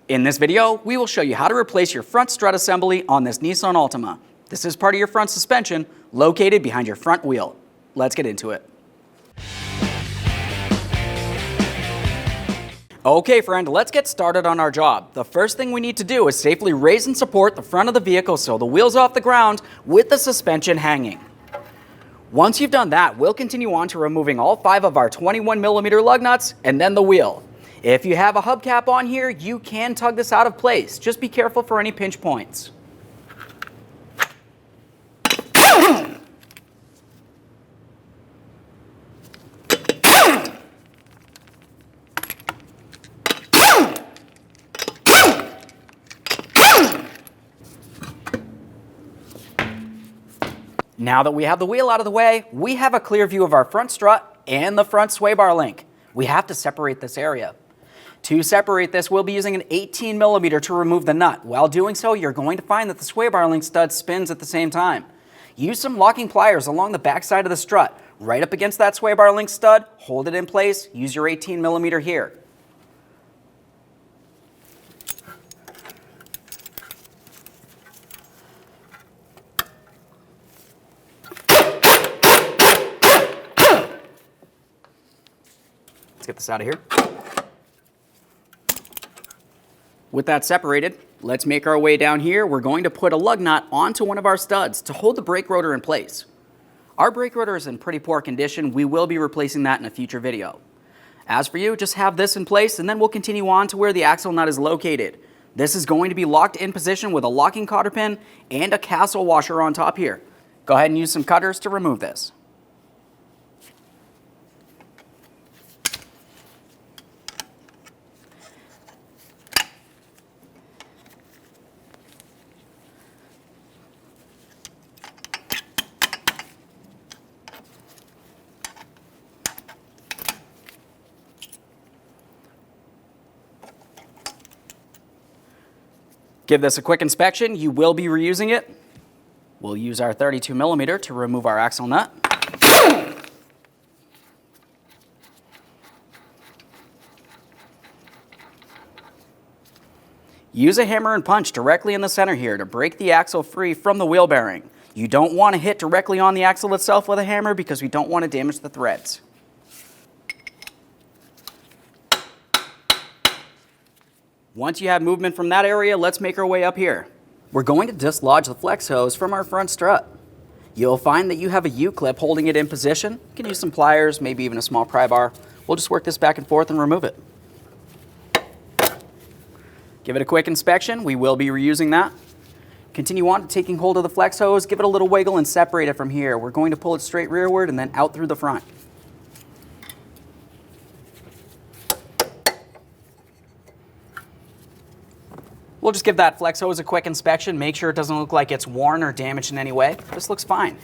In this video, we will show you how to replace your front strut assembly on this Nissan Altima. This is part of your front suspension, located behind your front wheel. Let's get into it. Okay friend, let's get started on our job. The first thing we need to do is safely raise and support the front of the vehicle so the wheel's off the ground with the suspension hanging. Once you've done that, we'll continue on to removing all 5 of our 21mm lug nuts and then the wheel. If you have a hubcap on here, you can tug this out of place. Just be careful for any pinch points. Now that we have the wheel out of the way, we have a clear view of our front strut and the front sway bar link. We have to separate this area. To separate this, we'll be using an 18mm to remove the nut. While doing so, you're going to find that the sway bar link stud spins at the same time. Use some locking pliers along the back side of the strut, right up against that sway bar link stud, hold it in place, use your 18mm here. Let's get this out of here. With that separated, let's make our way down here. We're going to put a lug nut onto one of our studs to hold the brake rotor in place. Our brake rotor is in pretty poor condition. We will be replacing that in a future video. As for you, just have this in place and then we'll continue on to where the axle nut is located. This is going to be locked in position with a locking cotter pin and a castle washer on top here. Go ahead and use some cutters to remove this. Give this a quick inspection. You will be reusing it. We'll use our 32mm to remove our axle nut. Use a hammer and punch directly in the center here to break the axle free from the wheel bearing. You don't want to hit directly on the axle itself with a hammer because we don't want to damage the threads. Once you have movement from that area, let's make our way up here. We're going to dislodge the flex hose from our front strut. You'll find that you have a U-clip holding it in position. You can use some pliers, maybe even a small pry bar. We'll just work this back and forth and remove it. Give it a quick inspection. We will be reusing that. Continue on to taking hold of the flex hose, give it a little wiggle and separate it from here. We're going to pull it straight rearward and then out through the front. We'll just give that flex hose a quick inspection, make sure it doesn't look like it's worn or damaged in any way. This looks fine.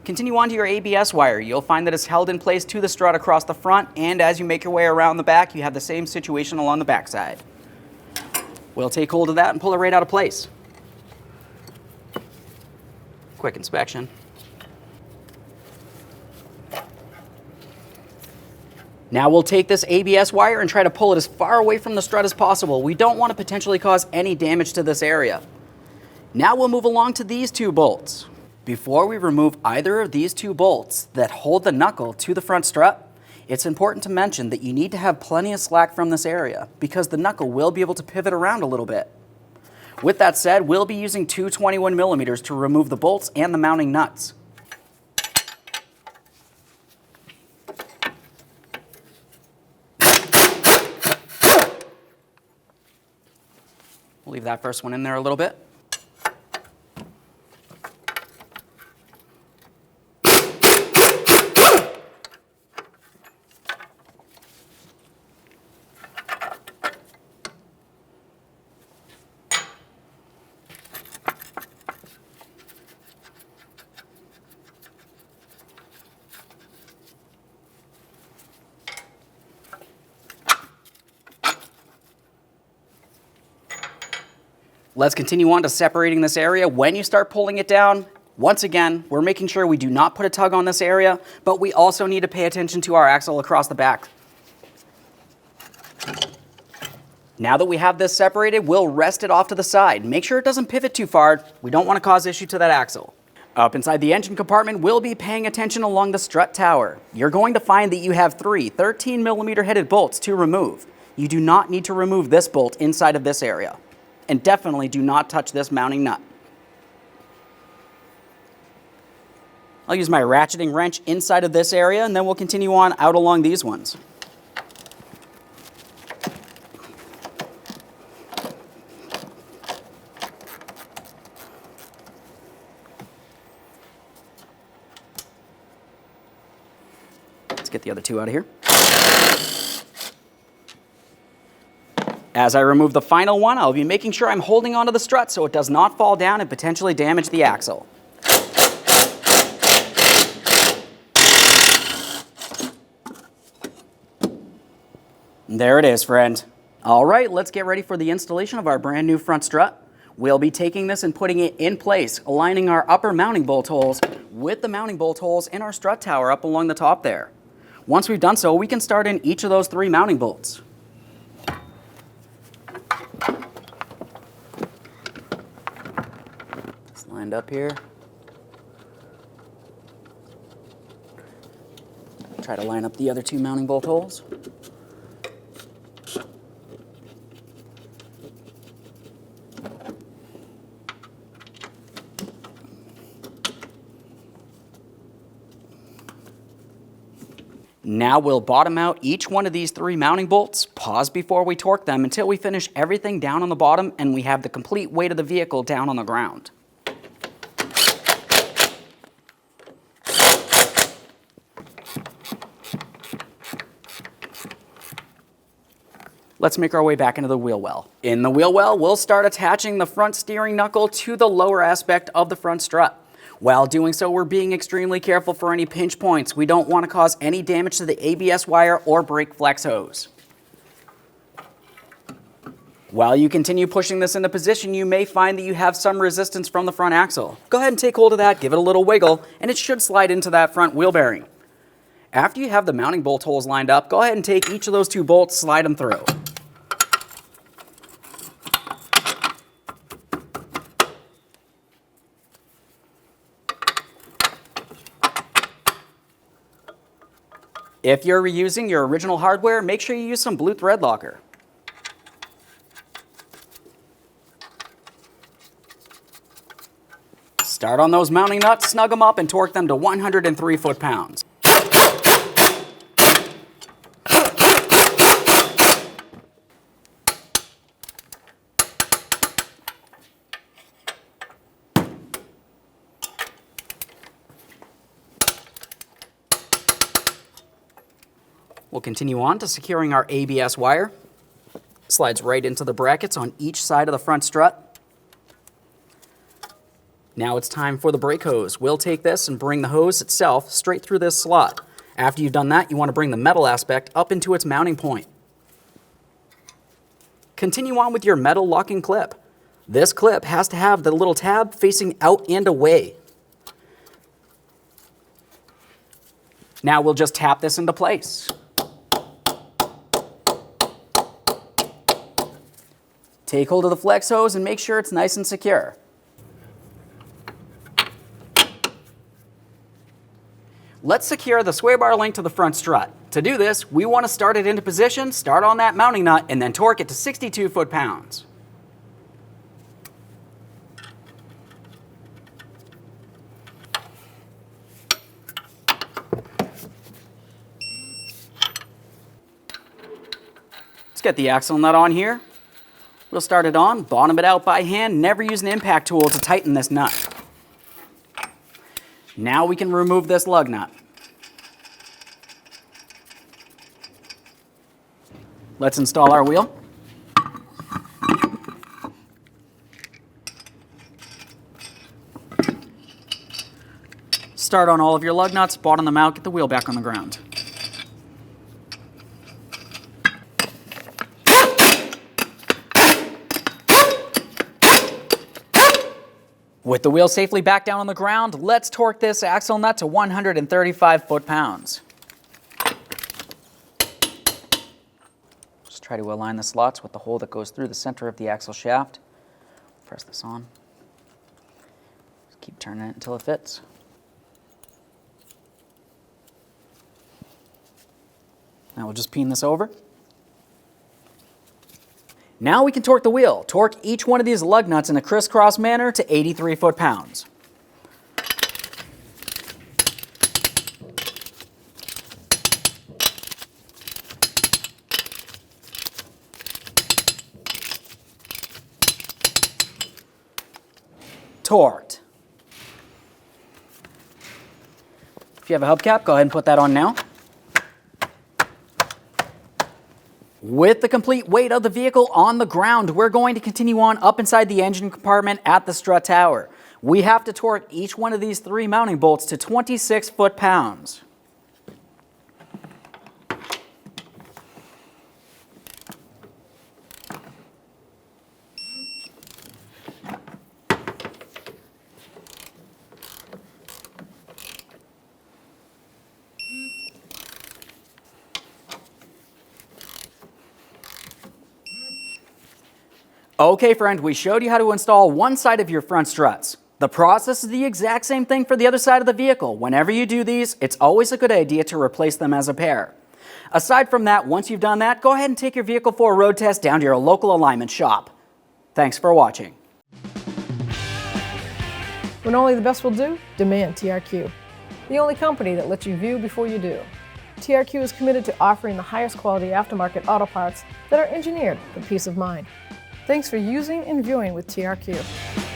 Continue on to your ABS wire. You'll find that it's held in place to the strut across the front, and as you make your way around the back, you have the same situation along the back side. We'll take hold of that and pull it right out of place. Quick inspection. Now we'll take this ABS wire and try to pull it as far away from the strut as possible. We don't want to potentially cause any damage to this area. Now we'll move along to these 2 bolts. Before we remove either of these 2 bolts that hold the knuckle to the front strut, it's important to mention that you need to have plenty of slack from this area because the knuckle will be able to pivot around a little bit. With that said, we'll be using 2 21mm to remove the bolts and the mounting nuts. We'll leave that first one in there a little bit. Let's continue on to separating this area. When you start pulling it down, once again, we're making sure we do not put a tug on this area, but we also need to pay attention to our axle across the back. Now that we have this separated, we'll rest it off to the side. Make sure it doesn't pivot too far. We don't want to cause issue to that axle. Up inside the engine compartment, we'll be paying attention along the strut tower. You're going to find that you have three 13mm headed bolts to remove. You do not need to remove this bolt inside of this area. And definitely do not touch this mounting nut. I'll use my ratcheting wrench inside of this area, and then we'll continue on out along these ones. Let's get the other two out of here. As I remove the final one, I'll be making sure I'm holding onto the strut so it does not fall down and potentially damage the axle. There it is, friend. All right, let's get ready for the installation of our brand new front strut. We'll be taking this and putting it in place, aligning our upper mounting bolt holes with the mounting bolt holes in our strut tower up along the top there. Once we've done so, we can start in each of those three mounting bolts. It's lined up here. Try to line up the other two mounting bolt holes. Now we'll bottom out each one of these three mounting bolts, pause before we torque them until we finish everything down on the bottom and we have the complete weight of the vehicle down on the ground. Let's make our way back into the wheel well. In the wheel well, we'll start attaching the front steering knuckle to the lower aspect of the front strut. While doing so, we're being extremely careful for any pinch points. We don't want to cause any damage to the ABS wire or brake flex hose. While you continue pushing this into position, you may find that you have some resistance from the front axle. Go ahead and take hold of that, give it a little wiggle, and it should slide into that front wheel bearing. After you have the mounting bolt holes lined up, go ahead and take each of those two bolts, slide them through. If you're reusing your original hardware, make sure you use some blue thread locker. Start on those mounting nuts, snug them up, and torque them to 103 foot-pounds. We'll continue on to securing our ABS wire. Slides right into the brackets on each side of the front strut. Now it's time for the brake hose. We'll take this and bring the hose itself straight through this slot. After you've done that, you want to bring the metal aspect up into its mounting point. Continue on with your metal locking clip. This clip has to have the little tab facing out and away. Now we'll just tap this into place. Take hold of the flex hose and make sure it's nice and secure. Let's secure the sway bar link to the front strut. To do this, we want to start it into position, start on that mounting nut, and then torque it to 62 foot-pounds. Let's get the axle nut on here. We'll start it on, bottom it out by hand, never use an impact tool to tighten this nut. Now we can remove this lug nut. Let's install our wheel. Start on all of your lug nuts, bottom them out, get the wheel back on the ground. With the wheel safely back down on the ground, let's torque this axle nut to 135 foot-pounds. Just Try to align the slots with the hole that goes through the center of the axle shaft. Press this on. Just keep turning it until it fits. Now we'll just peen this over. Now we can torque the wheel. Torque each one of these lug nuts in a crisscross manner to 83 foot-pounds. Torqued. If you have a hubcap, go ahead and put that on now. With the complete weight of the vehicle on the ground, we're going to continue on up inside the engine compartment at the strut tower. We have to torque each one of these 3 mounting bolts to 26 foot-pounds. Okay, friend, we showed you how to install one side of your front struts. The process is the exact same thing for the other side of the vehicle. Whenever you do these, it's always a good idea to replace them as a pair. Aside from that, once you've done that, go ahead and take your vehicle for a road test down to your local alignment shop. Thanks for watching. When only the best will do, demand TRQ. The only company that lets you view before you do. TRQ is committed to offering the highest quality aftermarket auto parts that are engineered for peace of mind. Thanks for using and viewing with TRQ.